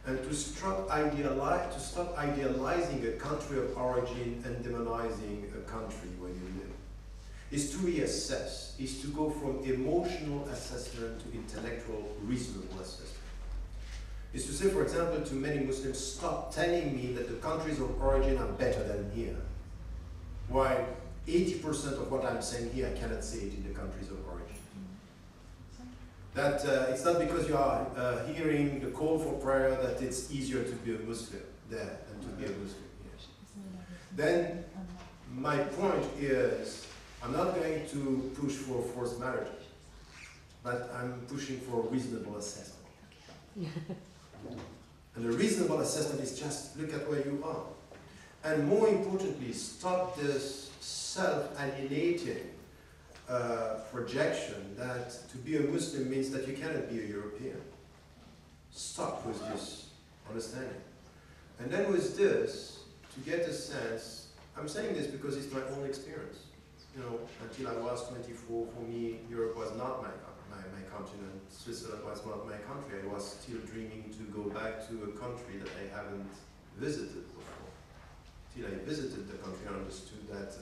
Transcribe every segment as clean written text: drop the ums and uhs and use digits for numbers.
and to stop idealizing a country of origin and demonizing a country where you live. Is to reassess, is to go from emotional assessment to intellectual, reasonable assessment. Is to say, for example, to many Muslims, stop telling me that the countries of origin are better than here. While 80% of what I'm saying here, I cannot say it in the countries of origin. That it's not because you are hearing the call for prayer that it's easier to be a Muslim there than to be a Muslim here. Then my point is, I'm not going to push for forced marriage, but I'm pushing for a reasonable assessment. And a reasonable assessment is just look at where you are. And more importantly, stop this self-alienating projection that to be a Muslim means that you cannot be a European. Stop with this understanding. And then with this, to get a sense, I'm saying this because it's my own experience. You know, until I was 24, for me, Europe was not my continent. Switzerland was not my country. I was still dreaming to go back to a country that I haven't visited before. Till I visited the country, I understood that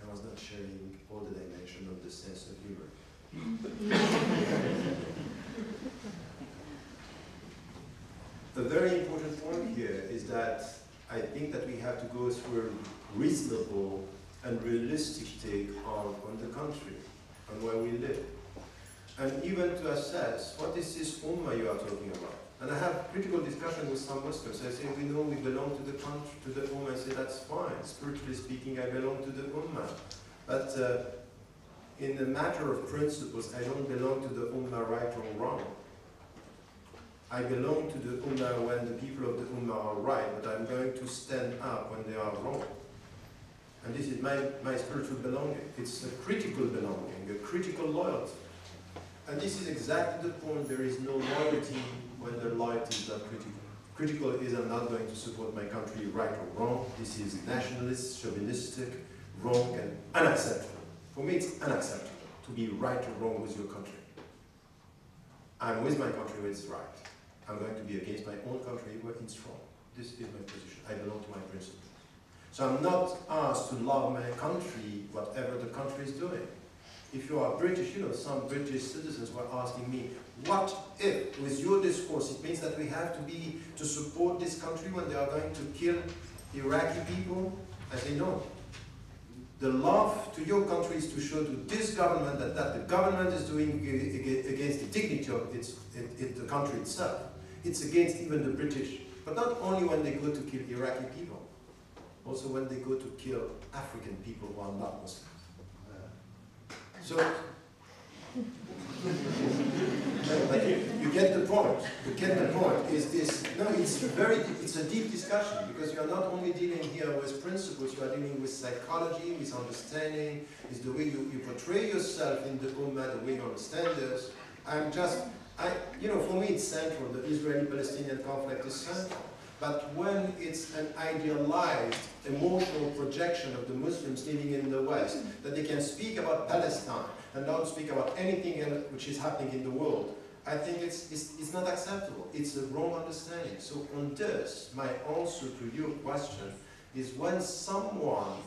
I was not sharing all the dimensions of the sense of humor. A very important point here is that I think that we have to go through a reasonable and realistic take on the country, on where we live. And even to assess, what is this ummah you are talking about? And I have critical discussion with some Muslims. I say, we know we belong to the country, to the ummah. I say, that's fine. Spiritually speaking, I belong to the ummah. But in the matter of principles, I don't belong to the ummah right or wrong. I belong to the ummah when the people of the ummah are right, but I'm going to stand up when they are wrong. And this is my spiritual belonging. It's a critical belonging, a critical loyalty. And this is exactly the point. There is no loyalty when the loyalty is not critical. Critical is I'm not going to support my country right or wrong. This is nationalist, chauvinistic, wrong, and unacceptable. For me, it's unacceptable to be right or wrong with your country. I'm with my country when it's right. I'm going to be against my own country when it's wrong. This is my position. I belong to my principles. So I'm not asked to love my country, whatever the country is doing. If you are British, you know, some British citizens were asking me, what if, with your discourse, it means that we have to support this country when they are going to kill Iraqi people? I say, no. The love to your country is to show to this government that the government is doing against the dignity of the country itself. It's against even the British. But not only when they go to kill Iraqi people, also when they go to kill African people who are not Muslims. So, but you get the point. You get the point. Is this? No, it's a deep discussion because you are not only dealing here with principles. You are dealing with psychology, with understanding. It's the way you portray yourself in the ummah, the way you understand this. You know, for me, it's central. The Israeli-Palestinian conflict is central. But when it's an idealized, emotional projection of the Muslims living in the West, that they can speak about Palestine and not speak about anything else which is happening in the world, I think it's not acceptable. It's a wrong understanding. So on this, my answer to your question is when someone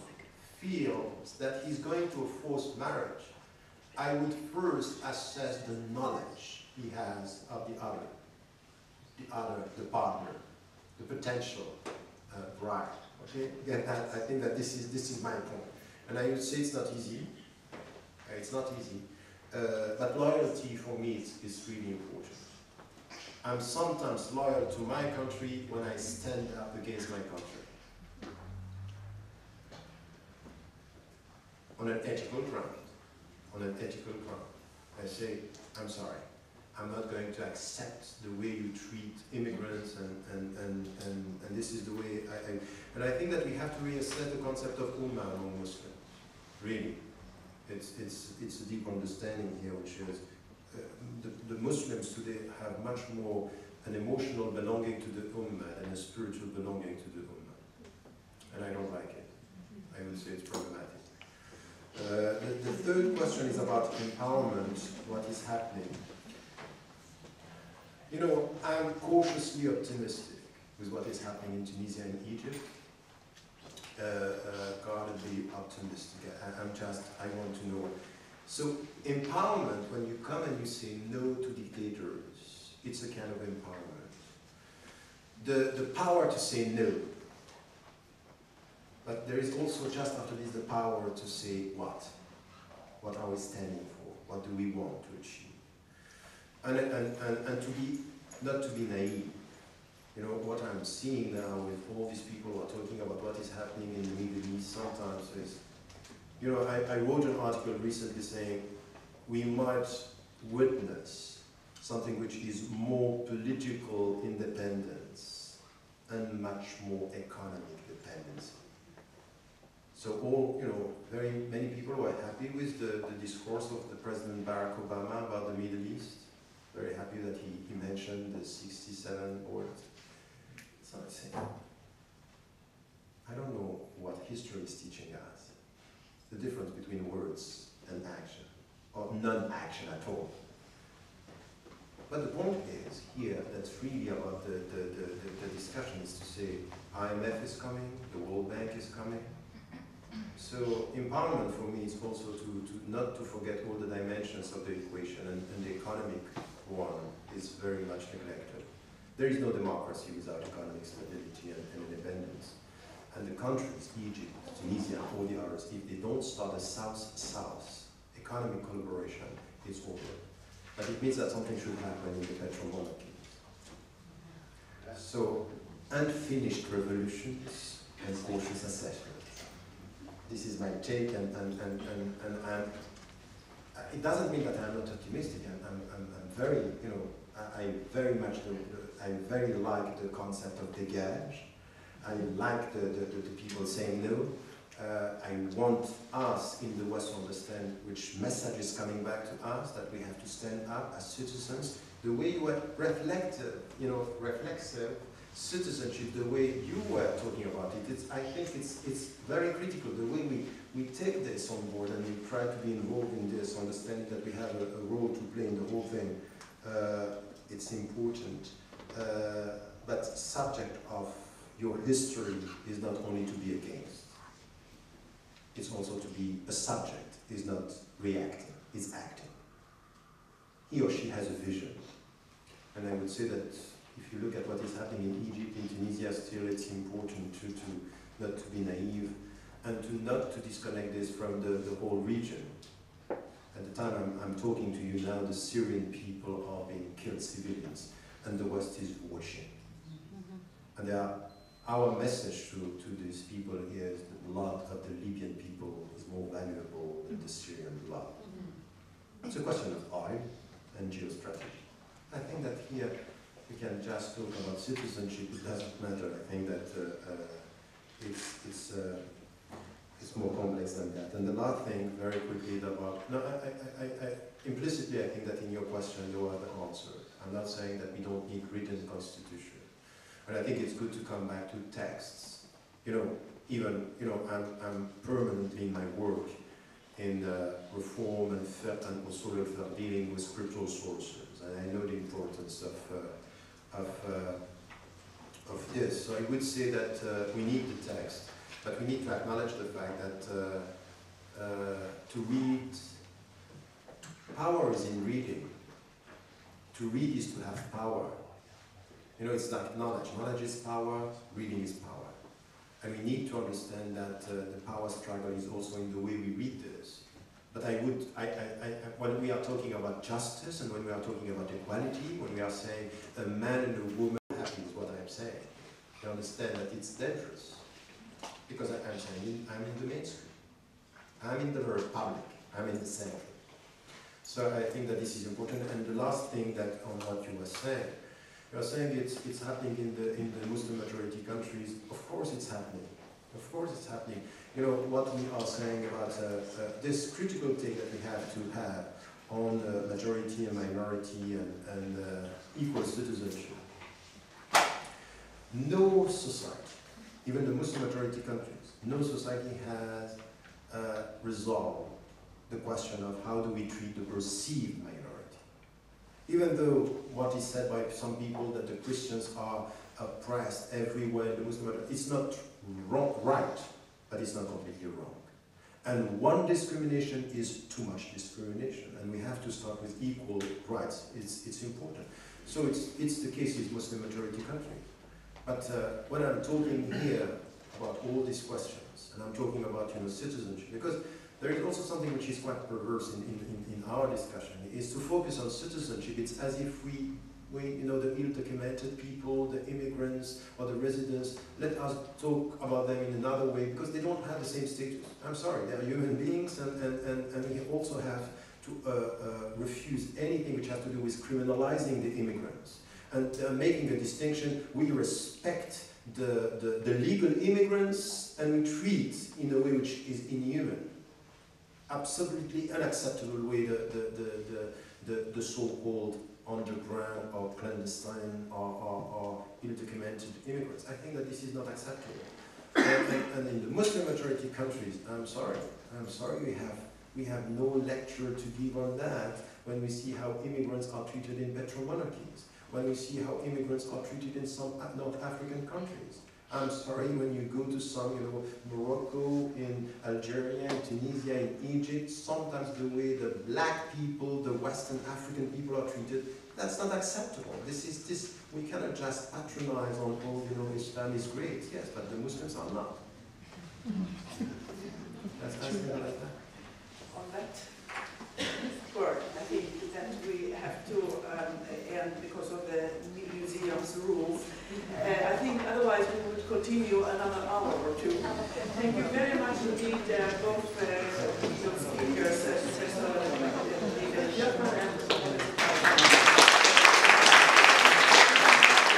feels that he's going to a forced marriage, I would first assess the knowledge he has of the partner, the potential bride. Okay, again, I think that this is my point, and I would say it's not easy. It's not easy, but loyalty for me is really important. I'm sometimes loyal to my country when I stand up against my country on an ethical ground. On an ethical ground, I say, I'm sorry. I'm not going to accept the way you treat immigrants, and this is the way and I think that we have to reassess the concept of ummah among Muslims. Really, it's a deep understanding here, which is the Muslims today have much more an emotional belonging to the ummah than a spiritual belonging to the ummah, and I don't like it. I would say it's problematic. The third question is about empowerment. What is happening? You know, I'm cautiously optimistic with what is happening in Tunisia and Egypt. Guardedly optimistic. I want to know. So empowerment, when you come and you say no to dictators, it's a kind of empowerment. The power to say no. But there is also, just after this, the power to say what? What are we standing for? What do we want to achieve? And to be, not to be naive. You know, what I'm seeing now with all these people who are talking about what is happening in the Middle East sometimes is, you know, I wrote an article recently saying we might witness something which is more political independence and much more economic dependency. So all, you know, very many people were happy with the discourse of the President Barack Obama about the Middle East. Very happy that he mentioned the 67 words. So I say, I don't know what history is teaching us. The difference between words and action, or non-action at all. But the point is here, that's really about the discussion is to say, IMF is coming, the World Bank is coming. So empowerment for me is also to not to forget all the dimensions of the equation, and the economic one is very much neglected. There is no democracy without economic stability and independence. And the countries, Egypt, Tunisia, all the others, if they don't start a South-South economic collaboration, it's over. But it means that something should happen in the petrol monarchies. So, unfinished revolutions and cautious assessment. This is my take, and it doesn't mean that I'm not optimistic. I'm very, you know, I very much, I very like the concept of dégage. I like the people saying no. I want us in the West to understand which message is coming back to us, that we have to stand up as citizens. The way you were reflective citizenship, the way you were talking about it, I think it's very critical. The way we take this on board and we try to be involved in this, understanding that we have a role to play in the whole thing. It's important. But subject of your history is not only to be against. It's also to be a subject, is not reacting, is acting. He or she has a vision. And I would say that if you look at what is happening in Egypt, in Tunisia, still it's important to not to be naive and to not to disconnect this from the whole region. At the time I'm talking to you now, the Syrian people are being killed, civilians, and the West is watching. And our message to these people here is the blood of the Libyan people is more valuable than the Syrian blood. It's a question of oil and geostrategy. I think that here we can just talk about citizenship, it doesn't matter. I think that it's more complex than that. And the last thing, very quickly, about, no, implicitly I think that in your question you are the answer. I'm not saying that we don't need written constitution. But I think it's good to come back to texts. You know, even, you know, I'm permanently in my work in reform and also dealing with scriptural sources. And I know the importance of this. So I would say that we need the text, but we need to acknowledge the fact that to read, power is in reading. To read is to have power. You know, it's like knowledge. Knowledge is power, reading is power. And we need to understand that the power struggle is also in the way we read this. But when we are talking about justice and when we are talking about equality, when we are saying a man and a woman happy is what I'm saying, you understand that it's dangerous. Because I'm saying I'm in the mainstream. I'm in the republic. I'm in the center. So I think that this is important. And the last thing that on what you were saying, you are saying it's happening in the Muslim majority countries. Of course it's happening. Of course it's happening. You know, what we are saying about this critical take that we have to have on majority and minority and equal citizenship. No society, even the Muslim majority countries, no society has resolved the question of how do we treat the perceived minority. Even though what is said by some people that the Christians are oppressed everywhere in the Muslim world, it's not wrong, right, but it's not completely wrong. And one discrimination is too much discrimination, and we have to start with equal rights. It's important. So it's the case with Muslim majority countries. But when I'm talking here about all these questions, and I'm talking about citizenship, because there is also something which is quite perverse in our discussion, is to focus on citizenship. It's as if we the ill-documented people, the immigrants, or the residents, let us talk about them in another way, because they don't have the same status. I'm sorry, they are human beings, and we also have to refuse anything which has to do with criminalizing the immigrants. And making a distinction, we respect the legal immigrants and we treat in a way which is inhuman. Absolutely unacceptable way the so-called underground or clandestine or ill-documented immigrants. I think that this is not acceptable. And in the Muslim majority countries, I'm sorry, we have no lecture to give on that when we see how immigrants are treated in petro-monarchies, when we see how immigrants are treated in some North African countries. I'm sorry, when you go to some, Morocco, in Algeria, in Tunisia, in Egypt, sometimes the way the black people, the Western African people are treated, that's not acceptable. We cannot just patronize on, Islam is great, yes, but the Muslims are not. That's something like that. On that word, I think that we have to end because of the museum's rules. I think otherwise we would continue another hour or two. Thank you very much indeed, both your speakers, Professor David and